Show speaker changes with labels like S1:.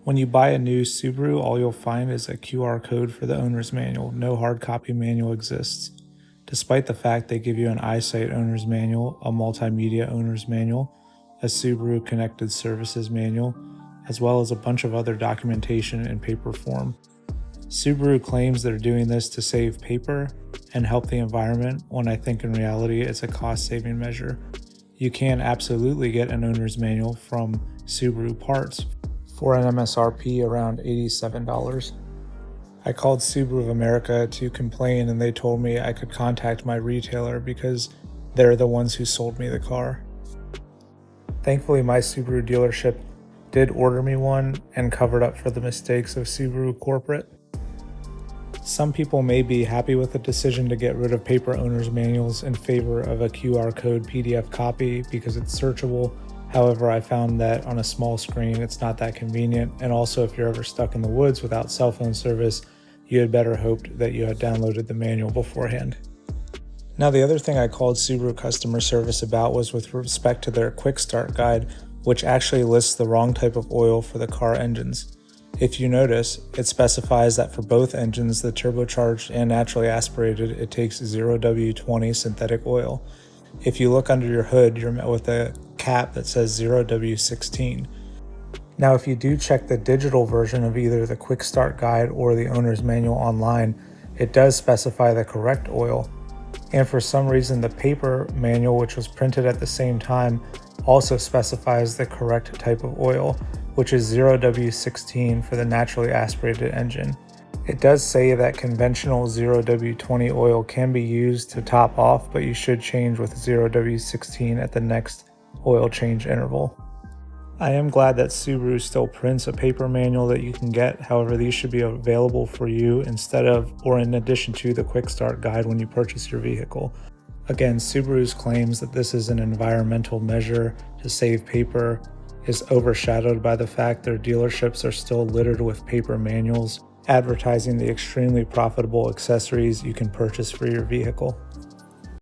S1: When you buy a new Subaru, all you'll find is a QR code for the owner's manual. No hard copy manual exists. Despite the fact they give you an EyeSight owner's manual, a multimedia owner's manual, a Subaru Connected Services manual, as well as a bunch of other documentation in paper form. Subaru claims they're doing this to save paper and help the environment, when I think in reality it's a cost-saving measure. You can absolutely get an owner's manual from Subaru Parts for an MSRP around $87. I called Subaru of America to complain and they told me I could contact my retailer because they're the ones who sold me the car. Thankfully, my Subaru dealership did order me one and covered up for the mistakes of Subaru corporate. Some people may be happy with the decision to get rid of paper owner's manuals in favor of a QR code PDF copy because it's searchable. However, I found that on a small screen it's not that convenient, and also if you're ever stuck in the woods without cell phone service, you had better hoped that you had downloaded the manual beforehand. Now, the other thing I called Subaru customer service about was with respect to their Quick Start guide, which actually lists the wrong type of oil for the car engines. If you notice, it specifies that for both engines, the turbocharged and naturally aspirated, it takes 0W20 synthetic oil. If you look under your hood, you're met with a cap that says 0W16. Now, if you do check the digital version of either the Quick Start guide or the owner's manual online, it does specify the correct oil. And for some reason, the paper manual, which was printed at the same time, also specifies the correct type of oil, which is 0W16 for the naturally aspirated engine. It does say that conventional 0W20 oil can be used to top off, but you should change with 0W16 at the next oil change interval. I am glad that Subaru still prints a paper manual that you can get. However, these should be available for you instead of or in addition to the Quick Start guide when you purchase your vehicle. Again, Subaru's claims that this is an environmental measure to save paper is overshadowed by the fact their dealerships are still littered with paper manuals, advertising the extremely profitable accessories you can purchase for your vehicle.